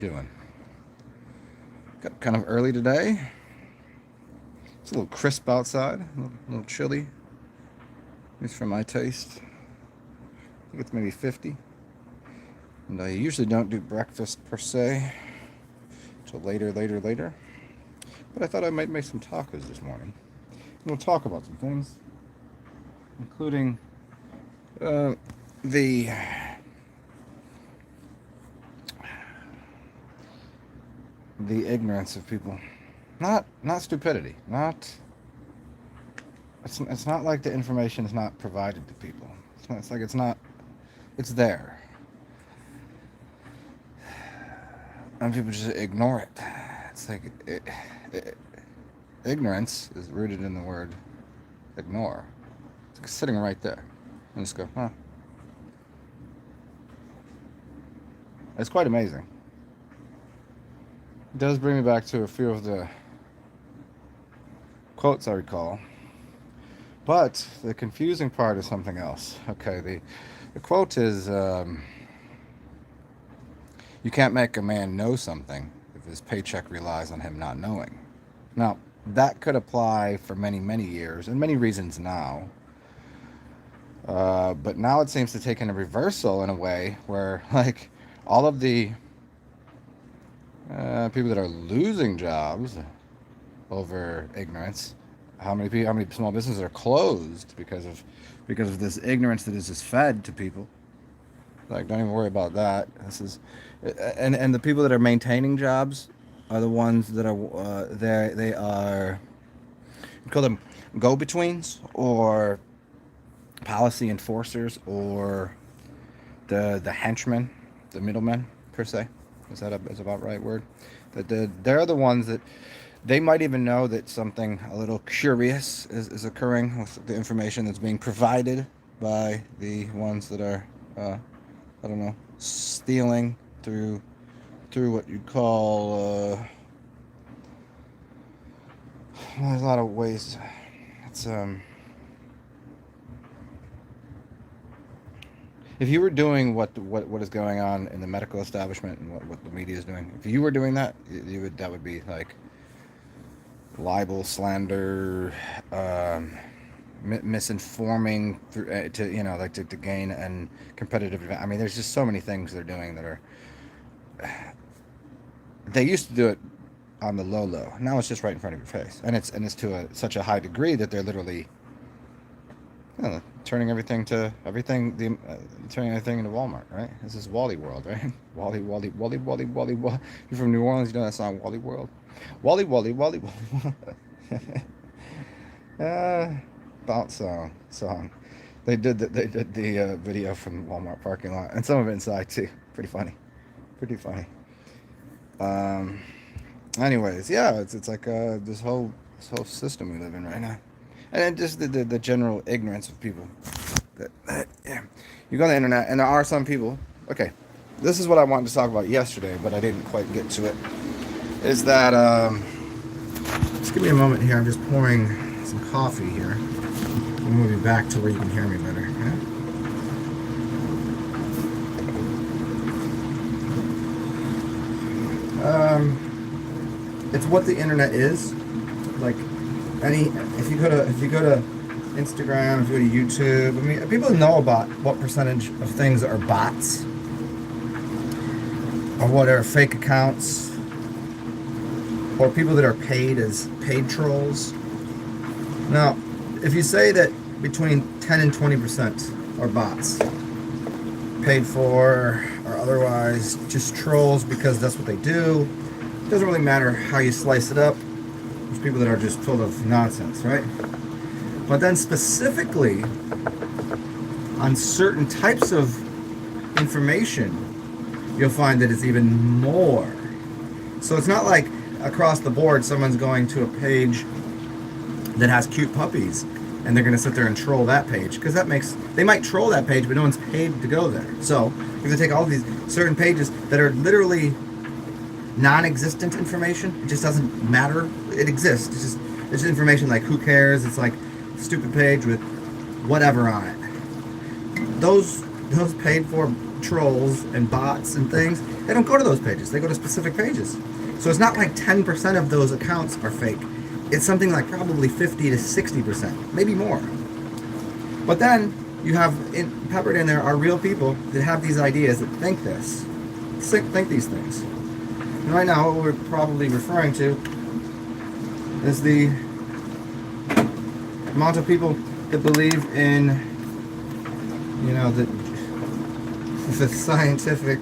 Doing? Got kind of early today. It's a little crisp outside, a little chilly, at least for my taste. I think it's maybe 50. And I usually don't do breakfast per se till later. But I thought I might make some tacos this morning. And we'll talk about some things, including uh, the the ignorance of people. Not stupidity. Not it's not like the information is not provided to people. It's like it's not. It's there, and people just ignore it. It's like ignorance is rooted in the word ignore. It's like sitting right there, and just go, huh? It's quite amazing. It does bring me back to a few of the quotes I recall. But the confusing part is something else. Okay, the quote is you can't make a man know something if his paycheck relies on him not knowing. Now, that could apply for many years and many reasons now. But now it seems to take in a reversal in a way where, like, all of the people that are losing jobs over ignorance. How many small businesses are closed because of this ignorance that is just fed to people? Like, don't even worry about that. This is, and the people that are maintaining jobs are the ones that are they are, we call them go-betweens or policy enforcers or the henchmen, the middlemen per se. Is about right word? They're the ones that they might even know that something a little curious is occurring with the information that's being provided by the ones that are, I don't know, stealing through what you call. Well, there's a lot of ways. It's If you were doing what is going on in the medical establishment and what the media is doing, if you were doing that, that would be like libel, slander, misinforming through, to gain and competitive advantage. I mean, there's just so many things they're doing that are. They used to do it on the low. Now it's just right in front of your face, and it's to such a high degree that they're literally turning everything turning everything into Walmart, right? This is Wally World, right? Wally. You're from New Orleans, you know that song, Wally World. Wally. Bounce song. They did the video from the Walmart parking lot, and some of it inside too. Pretty funny. Anyways, yeah, it's like this whole system we live in right now. And then just the general ignorance of people. Yeah. You go on the internet, and there are some people. Okay, this is what I wanted to talk about yesterday, but I didn't quite get to it. Is that, just give me a moment here. I'm just pouring some coffee here. I'm going to be back to where you can hear me better. It's what the internet is. Like, if you go to Instagram, if you go to YouTube, I mean, people know about what percentage of things are bots or what are fake accounts or people that are paid as paid trolls. Now, if you say that between 10 and 20% are bots, paid for or otherwise, just trolls because that's what they do, it doesn't really matter how you slice it up. There's people that are just full of nonsense, right? But then specifically on certain types of information, you'll find that it's even more. So it's not like across the board someone's going to a page that has cute puppies and they're going to sit there and troll that page, because they might troll that page, but no one's paid to go there. So you're going to take all these certain pages that are literally non-existent information. It just doesn't matter. It exists. It's just information like, who cares? It's like a stupid page with whatever on it. Those paid for trolls and bots and things, They don't go to those pages. They go to specific pages. So it's not like 10% of those accounts are fake. It's something like probably 50 to 60%, maybe more. But then you have peppered in there are real people that have these ideas that think this, think these things. And right now, what we're probably referring to is the amount of people that believe in, you know, the science of it.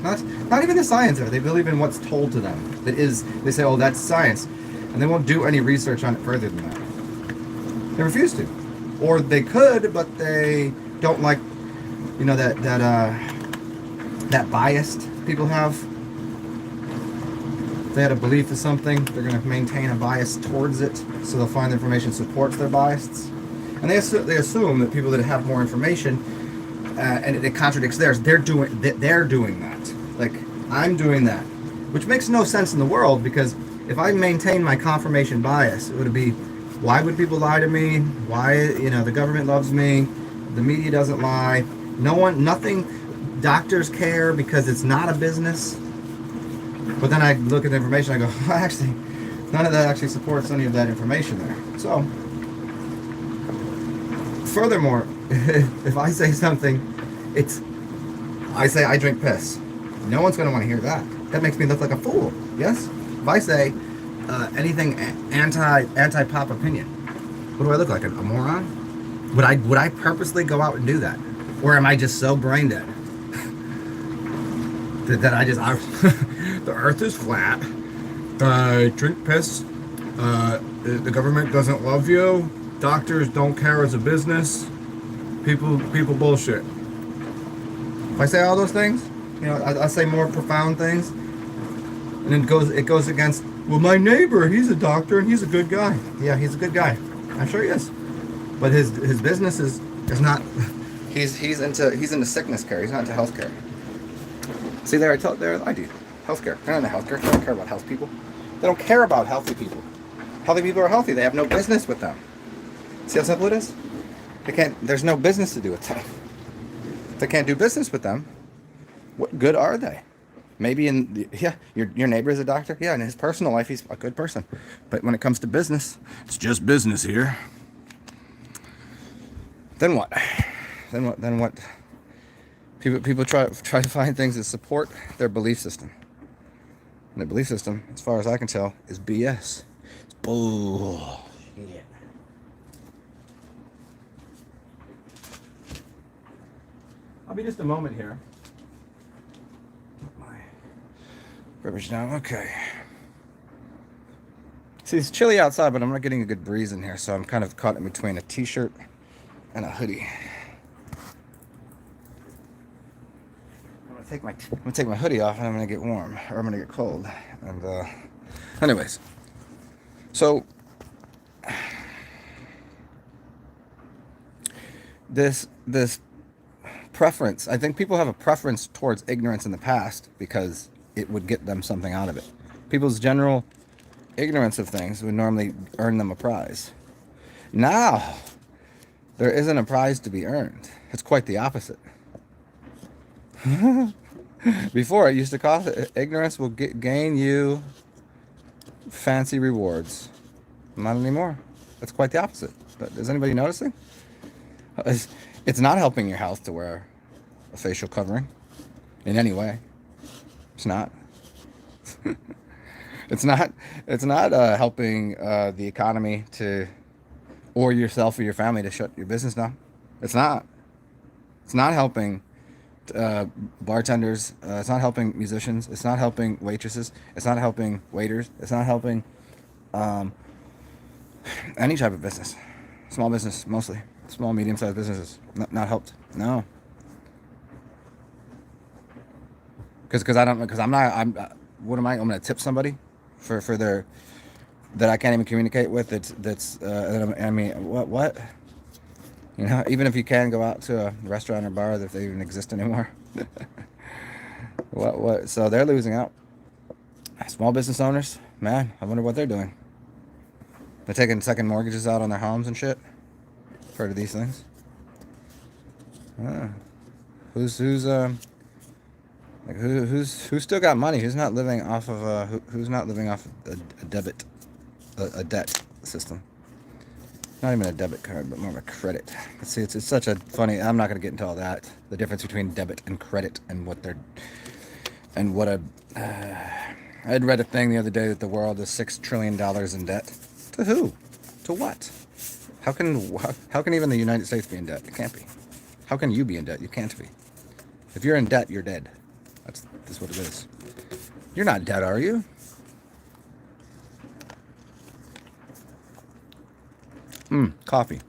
Not even the science of it. They believe in what's told to them. They say, oh, that's science. And they won't do any research on it further than that. They refuse to. Or they could, but they don't like, you know, that biased people have. If they had a belief in something, they're going to maintain a bias towards it, so they'll find the information supports their bias. And they assume that people that have more information and it contradicts theirs, they're doing that. Like, I'm doing that. Which makes no sense in the world, because if I maintain my confirmation bias, it would be, why would people lie to me? Why, you know, the government loves me, the media doesn't lie, nothing, doctors care because it's not a business. But then I look at the information, I go, well, actually, none of that actually supports any of that information there. So, furthermore, if I say something, I say I drink piss. No one's going to want to hear that. That makes me look like a fool, yes? If I say anything anti-pop opinion, what do I look like, a moron? Would I purposely go out and do that? Or am I just so brain dead that I the earth is flat, I drink piss, the government doesn't love you, doctors don't care as a business, people bullshit. If I say all those things, you know, I say more profound things, and then it goes against, well, my neighbor, he's a doctor and he's a good guy. Yeah, he's a good guy. I'm sure he is. But his business is not. He's into sickness care. He's not into healthcare. See, I do healthcare. They're not into healthcare. They don't care about health people. They don't care about healthy people. Healthy people are healthy. They have no business with them. See how simple it is? There's no business to do with them. If they can't do business with them, what good are they? Maybe your neighbor is a doctor. Yeah, in his personal life, he's a good person. But when it comes to business, it's just business here. Then what? Then what? People try to find things that support their belief system. And their belief system, as far as I can tell, is BS. It's bullshit. I'll be just a moment here. Put my garbage down. Okay. See, it's chilly outside, but I'm not getting a good breeze in here, so I'm kind of caught in between a t-shirt and a hoodie. I'm gonna take my hoodie off, and I'm gonna get warm, or I'm gonna get cold. And anyways, so this preference, I think people have a preference towards ignorance in the past because it would get them something out of it. People's general ignorance of things would normally earn them a prize. Now, there isn't a prize to be earned. It's quite the opposite. Before, it used to cost, ignorance will gain you fancy rewards. Not anymore. That's quite the opposite. Is anybody noticing? It's not helping your health to wear a facial covering in any way. It's not. It's not helping the economy or yourself or your family to shut your business down. It's not. It's not helping bartenders. It's not helping musicians. It's not helping waitresses. It's not helping waiters. It's not helping any type of business. Small business, mostly. Small, medium-sized businesses. Not helped. No. Because I'm not. What am I? I'm going to tip somebody for their that I can't even communicate with. I mean, what? You know, even if you can go out to a restaurant or bar, if they even exist anymore. What? So they're losing out. Small business owners, man, I wonder what they're doing. They're taking second mortgages out on their homes and shit. Heard of these things? Who's Like who's still got money? Who's not living off of who's not living off a debit, a debt system? Not even a debit card, but more of a credit. See, it's such a funny. I'm not going to get into all that. The difference between debit and credit and what they're and what a. I had read a thing the other day that the world is $6 trillion in debt. To who? To what? How can even the United States be in debt? It can't be. How can you be in debt? You can't be. If you're in debt, you're dead. That's what it is. You're not dead, are you? Coffee.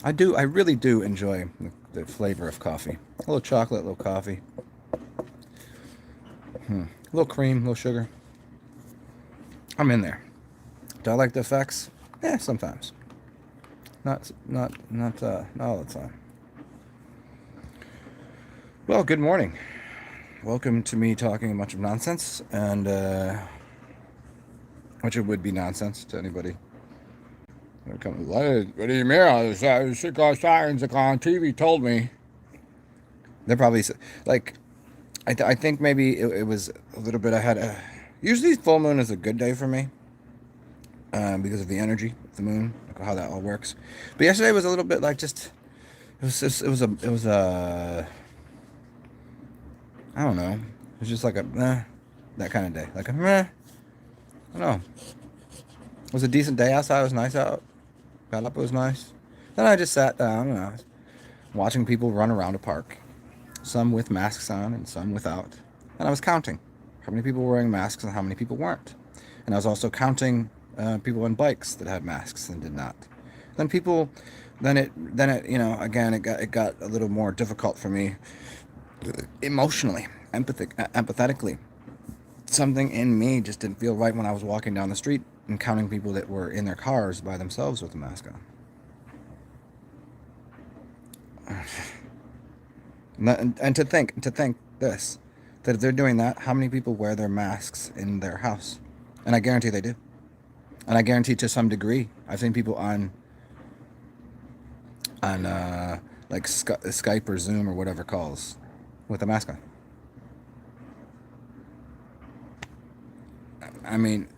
I really do enjoy the flavor of coffee. A little chocolate, a little coffee. A little cream, a little sugar. I'm in there. Do I like the effects? Yeah, sometimes. Not all the time. Well, good morning. Welcome to me talking a bunch of nonsense, and which it would be nonsense to anybody. What do you mean? Science on TV told me. They're probably like, I think maybe it was a little bit. Usually full moon is a good day for me, because of the energy of the moon, like how that all works. But yesterday was a little bit like it was a I don't know. It was just like that kind of day. Like a I don't know. It was a decent day outside. It was nice out. Got up. It was nice. Then I just sat down and I was watching people run around a park. Some with masks on and some without. And I was counting how many people were wearing masks and how many people weren't. And I was also counting people on bikes that had masks and did not. Then again, it got a little more difficult for me emotionally, empathetically. Something in me just didn't feel right when I was walking down the street and counting people that were in their cars by themselves with a mask on. And to think this, that if they're doing that, how many people wear their masks in their house? And I guarantee they do. And I guarantee to some degree, I've seen people on like Skype or Zoom or whatever calls with a mask on. I mean,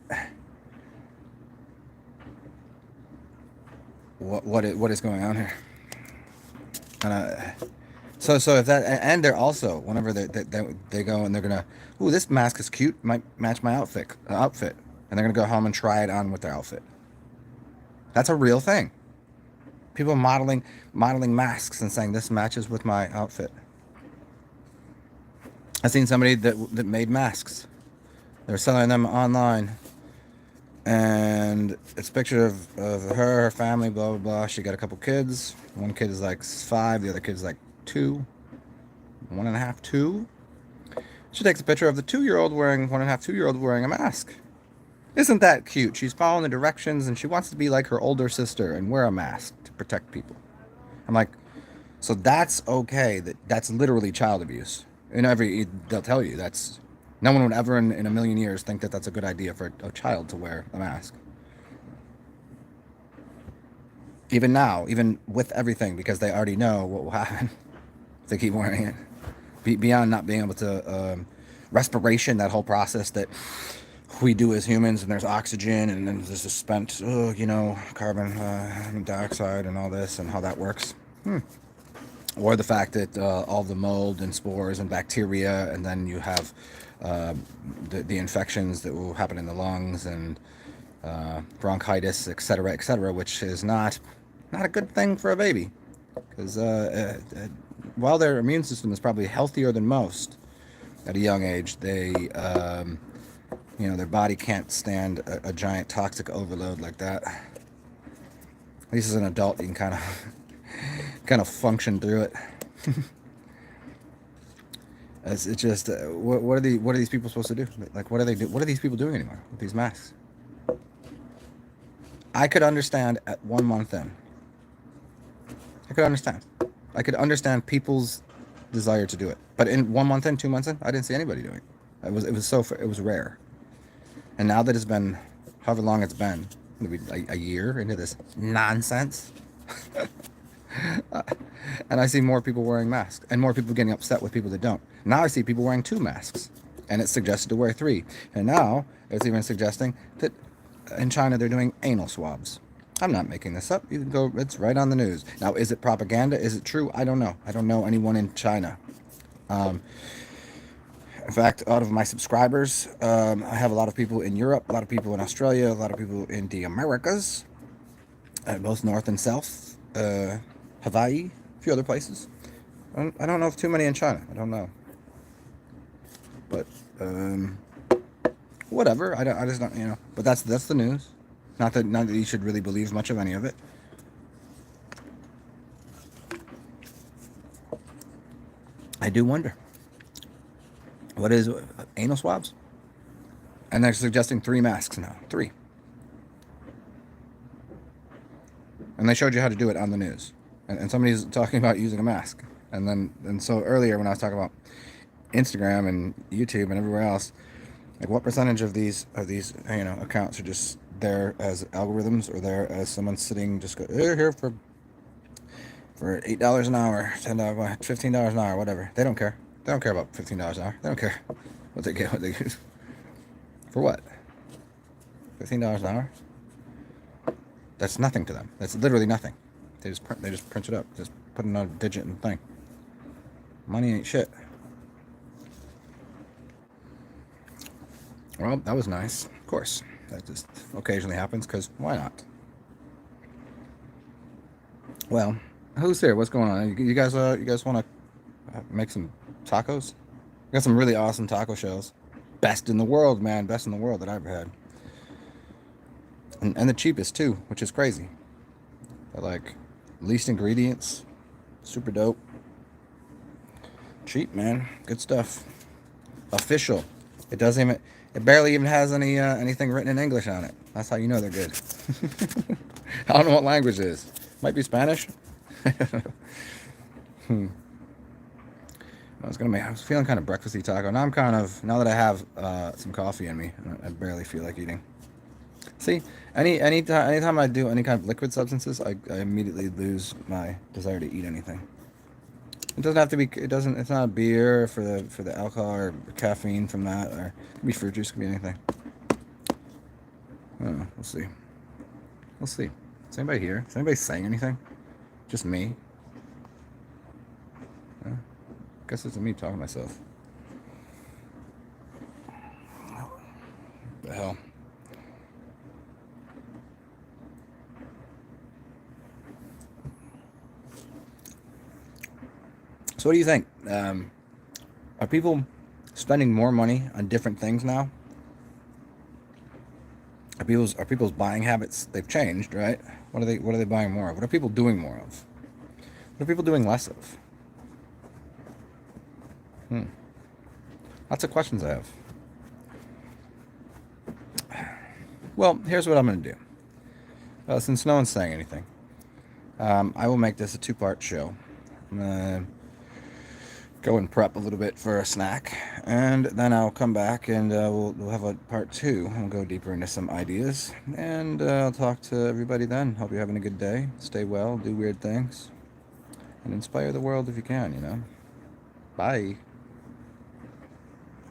what is going on here? And so if that, and they're also, whenever they go and they're gonna, ooh, this mask is cute, might match my outfit, and they're gonna go home and try it on with their outfit. That's a real thing. People modeling masks and saying this matches with my outfit. I've seen somebody that made masks. They're selling them online, and it's a picture of her family, blah blah blah. She got a couple kids. One kid is like 5, the other kid is like 2, 1.5, 2. She takes a picture of the 2-year-old wearing 1.5, 2-year-old wearing a mask. Isn't that cute? She's following the directions, and she wants to be like her older sister and wear a mask to protect people. I'm like, so that's okay. That's literally child abuse. They'll tell you that's. No one would ever in a million years think that that's a good idea for a child to wear a mask. Even now, even with everything, because they already know what will happen if they keep wearing it. Beyond not being able to, respiration, that whole process that we do as humans, and there's oxygen, and then there's the spent, carbon dioxide and all this, and how that works. Or the fact that all the mold and spores and bacteria, and then you have the infections that will happen in the lungs and bronchitis, etc., which is not a good thing for a baby, because while their immune system is probably healthier than most at a young age, their body can't stand a giant toxic overload like that. At least as an adult, you can kind of function through it. It's just what are these people supposed to do? Like, what are these people doing anymore with these masks? I could understand at 1 month in. I could understand people's desire to do it, but in 1 month in, 2 months in, I didn't see anybody doing it. It was rare. And now that it's been however long it's been, maybe a year into this nonsense. And I see more people wearing masks and more people getting upset with people that don't. Now I see people wearing 2 masks, and it's suggested to wear 3. And now it's even suggesting that in China they're doing anal swabs. I'm not making this up. You can go, it's right on the news. Now, is it propaganda? Is it true? I don't know. I don't know anyone in China. In fact, out of my subscribers, I have a lot of people in Europe, a lot of people in Australia, a lot of people in the Americas, both North and South, Hawaii, a few other places. I don't know if too many in China. I don't know. But, whatever. I just don't, you know. But that's the news. Not that you should really believe much of any of it. I do wonder. What is anal swabs? And they're suggesting 3 masks now. 3. And they showed you how to do it on the news. And somebody's talking about using a mask. And so earlier when I was talking about Instagram and YouTube and everywhere else, like what percentage of these accounts are just there as algorithms, or there as someone sitting just go here for $8 an hour, $10, $15 an hour, whatever. They don't care. They don't care about $15 an hour. They don't care what they get. For what? $15 an hour? That's nothing to them. That's literally nothing. They just print it up. Just put another digit in the thing. Money ain't shit. Well, that was nice. Of course. That just occasionally happens, because why not? Well, who's here? What's going on? You guys want to make some tacos? We got some really awesome taco shells. Best in the world, man. Best in the world that I've ever had. And the cheapest, too, which is crazy. They're like least ingredients. Super dope. Cheap, man. Good stuff. Official. It barely even has anything written in English on it. That's how you know they're good. I don't know what language it is. Might be Spanish. I was feeling kind of breakfasty taco. Now now that I have some coffee in me, I barely feel like eating. See, anytime I do any kind of liquid substances, I immediately lose my desire to eat anything. It doesn't have to be. It's not a beer for the alcohol or caffeine from that, or it could be fruit juice, could be anything. I don't know. We'll see. We'll see. Is anybody here? Is anybody saying anything? Just me? I guess it's me talking to myself. What the hell? So what do you think? Are people spending more money on different things now? Are people's buying habits, they've changed, right? What are they buying more of? What are people doing more of? What are people doing less of? Lots of questions I have. Well, here's what I'm going to do. Since no one's saying anything, I will make this a 2-part show. I'm going to go and prep a little bit for a snack, and then I'll come back and we'll have a part 2. I'll go deeper into some ideas, and I'll talk to everybody then. Hope you're having a good day. Stay well, do weird things, and inspire the world if you can, Bye.